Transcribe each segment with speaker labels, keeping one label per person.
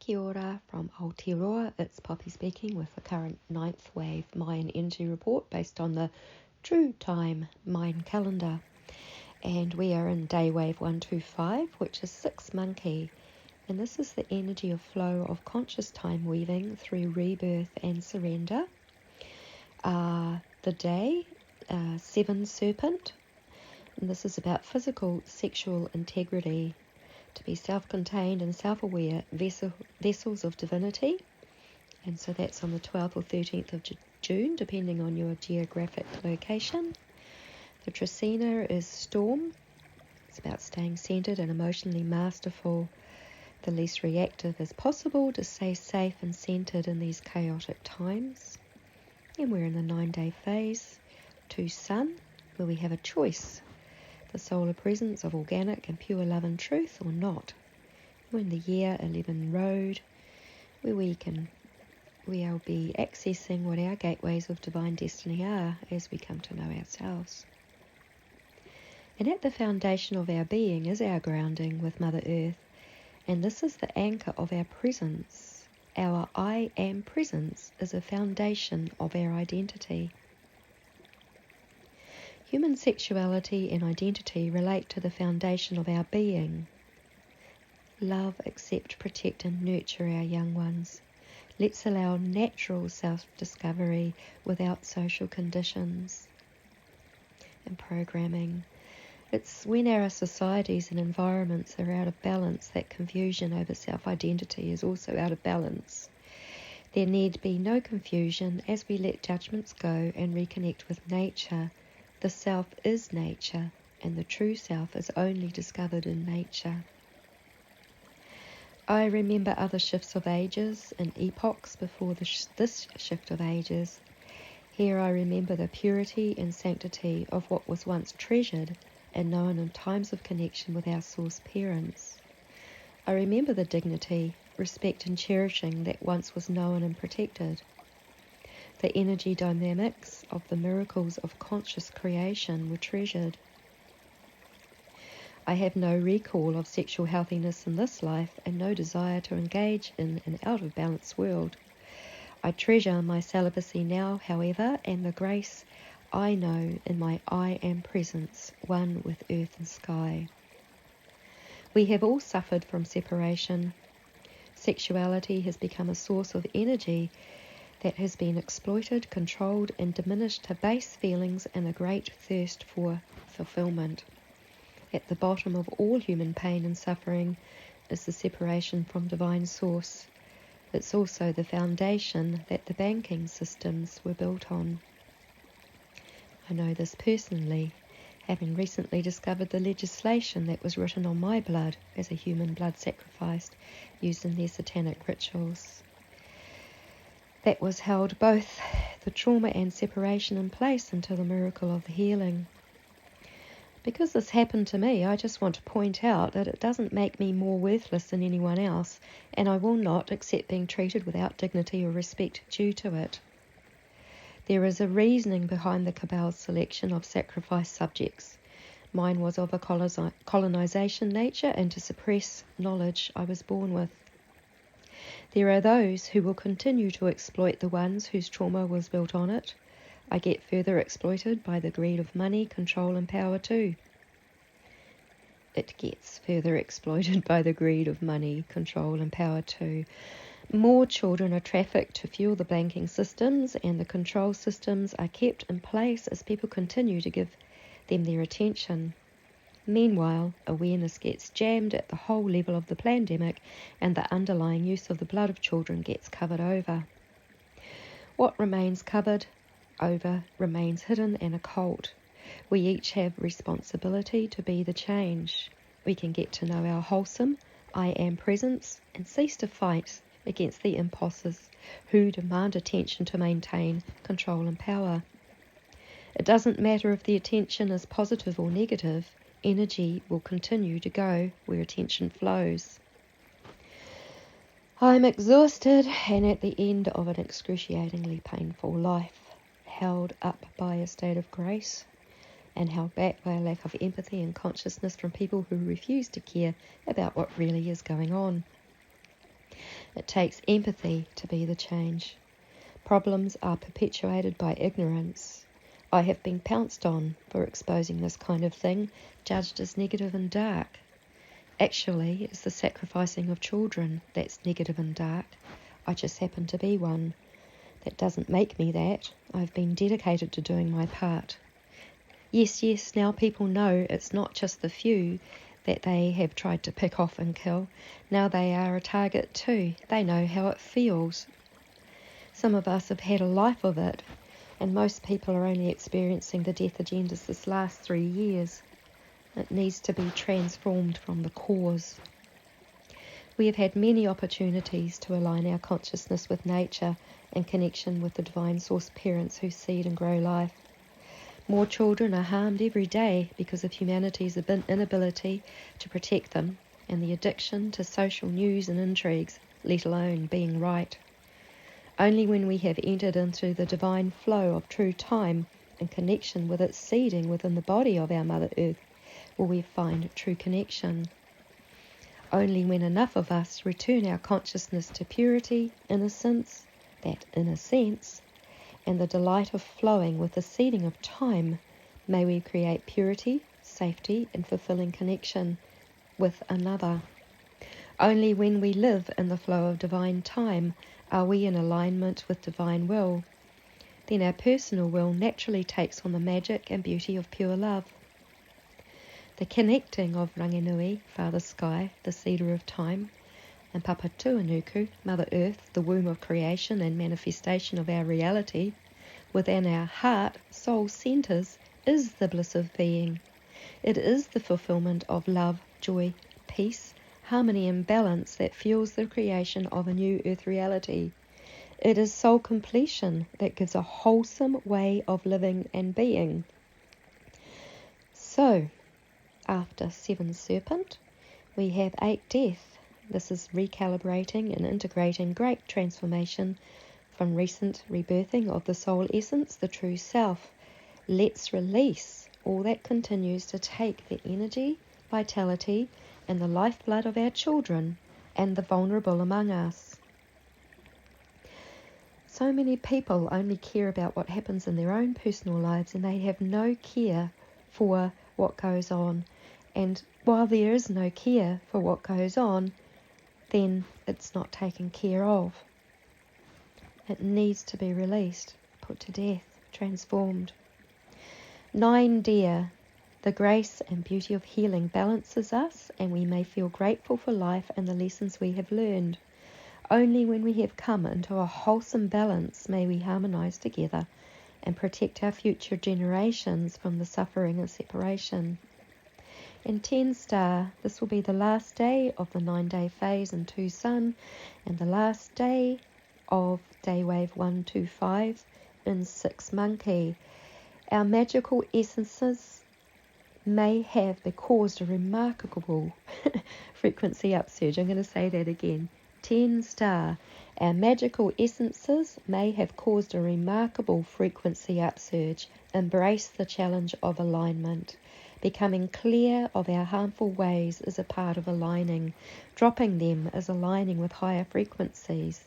Speaker 1: Kia ora from Aotearoa. It's Poppy speaking with the current 9th wave Mayan energy report based on the True Time Mayan calendar. And we are in day wave 125, which is 6 monkey. And this is the energy of flow of conscious time weaving through rebirth and surrender. The day, 7 Serpent. And this is about physical, sexual integrity. To be self-contained and self-aware vessels of divinity. And so that's on the 12th or 13th of June, depending on your geographic location. The Trecena is storm. It's about staying centered and emotionally masterful. The least reactive as possible to stay safe and centered in these chaotic times. And we're in the 9-day phase to Sun, where we have a choice. The solar presence of organic and pure love and truth or not. We're in the year 11 road, where we'll be accessing what our gateways of divine destiny are as we come to know ourselves. And at the foundation of our being is our grounding with Mother Earth, and this is the anchor of our presence. Our I am presence is a foundation of our identity. Human sexuality and identity relate to the foundation of our being. Love, accept, protect and nurture our young ones. Let's allow natural self-discovery without social conditions and programming. It's when our societies and environments are out of balance that confusion over self-identity is also out of balance. There need be no confusion as we let judgments go and reconnect with nature. The self is nature, and the true self is only discovered in nature. I remember other shifts of ages and epochs before this shift of ages. Here I remember the purity and sanctity of what was once treasured and known in times of connection with our source parents. I remember the dignity, respect and cherishing that once was known and protected. The energy dynamics of the miracles of conscious creation were treasured. I have no recall of sexual healthiness in this life and no desire to engage in an out-of-balance world. I treasure my celibacy now, however, and the grace I know in my I am presence, one with earth and sky. We have all suffered from separation. Sexuality has become a source of energy that has been exploited, controlled and diminished to base feelings and a great thirst for fulfillment. At the bottom of all human pain and suffering is the separation from divine source. It's also the foundation that the banking systems were built on. I know this personally, having recently discovered the legislation that was written on my blood as a human blood sacrifice used in their satanic rituals. That was held both the trauma and separation in place until the miracle of the healing. Because this happened to me, I just want to point out that it doesn't make me more worthless than anyone else, and I will not accept being treated without dignity or respect due to it. There is a reasoning behind the Cabale's selection of sacrifice subjects. Mine was of a colonization nature and to suppress knowledge I was born with. There are those who will continue to exploit the ones whose trauma was built on it. I get further exploited by the greed of money, control and power too. It gets further exploited by the greed of money, control and power too. More children are trafficked to fuel the banking systems, and the control systems are kept in place as people continue to give them their attention. Meanwhile, awareness gets jammed at the whole level of the pandemic, and the underlying use of the blood of children gets covered over. What remains covered over remains hidden and occult. We each have responsibility to be the change. We can get to know our wholesome I am presence and cease to fight against the imposters who demand attention to maintain control and power. It doesn't matter if the attention is positive or negative. Energy will continue to go where attention flows. I'm exhausted and at the end of an excruciatingly painful life, held up by a state of grace and held back by a lack of empathy and consciousness from people who refuse to care about what really is going on. It takes empathy to be the change. Problems are perpetuated by ignorance. I have been pounced on for exposing this kind of thing, judged as negative and dark. Actually, it's the sacrificing of children that's negative and dark. I just happen to be one. That doesn't make me that. I've been dedicated to doing my part. Yes, now people know it's not just the few that they have tried to pick off and kill. Now they are a target too. They know how it feels. Some of us have had a life of it, and most people are only experiencing the death agendas this last 3 years. It needs to be transformed from the cause. We have had many opportunities to align our consciousness with nature and connection with the divine source parents who seed and grow life. More children are harmed every day because of humanity's inability to protect them and the addiction to social news and intrigues, let alone being right. Only when we have entered into the divine flow of true time and connection with its seeding within the body of our Mother Earth will we find true connection. Only when enough of us return our consciousness to purity, innocence, that inner sense, and the delight of flowing with the seeding of time, may we create purity, safety, and fulfilling connection with another. Only when we live in the flow of divine time are we in alignment with divine will. Then our personal will naturally takes on the magic and beauty of pure love. The connecting of Ranginui, Father Sky, the Seeder of Time, and Papatuanuku, Mother Earth, the womb of creation and manifestation of our reality, within our heart, soul centres, is the bliss of being. It is the fulfillment of love, joy, peace, harmony and balance that fuels the creation of a new earth reality. It is soul completion that gives a wholesome way of living and being. So, after 7 Serpent, we have 8 Death. This is recalibrating and integrating great transformation from recent rebirthing of the soul essence, the true self. Let's release all that continues to take the energy, vitality, and the lifeblood of our children and the vulnerable among us. So many people only care about what happens in their own personal lives, and they have no care for what goes on. And while there is no care for what goes on, then it's not taken care of. It needs to be released, put to death, transformed. 9 Dear, the grace and beauty of healing balances us, and we may feel grateful for life and the lessons we have learned. Only when we have come into a wholesome balance may we harmonize together and protect our future generations from the suffering of separation. In 10 Star, this will be the last day of the 9-day phase in 2 Sun and the last day of day wave 125 in 6 Monkey. Our magical essences may have caused a remarkable frequency upsurge. I'm going to say that again. 10 Star. Our magical essences may have caused a remarkable frequency upsurge. Embrace the challenge of alignment. Becoming clear of our harmful ways is a part of aligning. Dropping them is aligning with higher frequencies.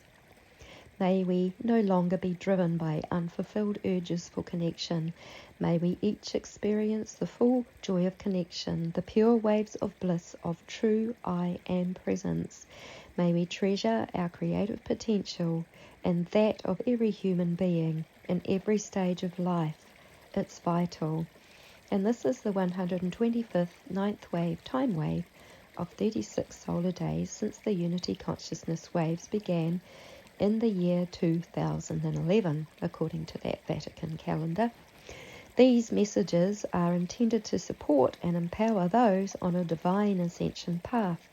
Speaker 1: May we no longer be driven by unfulfilled urges for connection. May we each experience the full joy of connection, the pure waves of bliss of true I Am presence. May we treasure our creative potential and that of every human being in every stage of life. It's vital. And this is the 125th 9th wave time wave of 36 solar days since the Unity Consciousness waves began in the year 2011, according to that Vatican calendar. These messages are intended to support and empower those on a divine ascension path.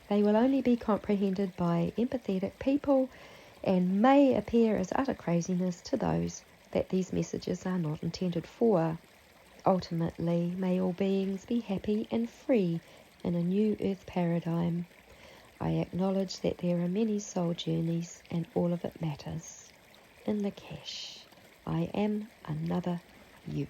Speaker 1: They will only be comprehended by empathetic people and may appear as utter craziness to those that these messages are not intended for. Ultimately, may all beings be happy and free in a new earth paradigm. I acknowledge that there are many soul journeys and all of it matters. In Lakesh, I am another you.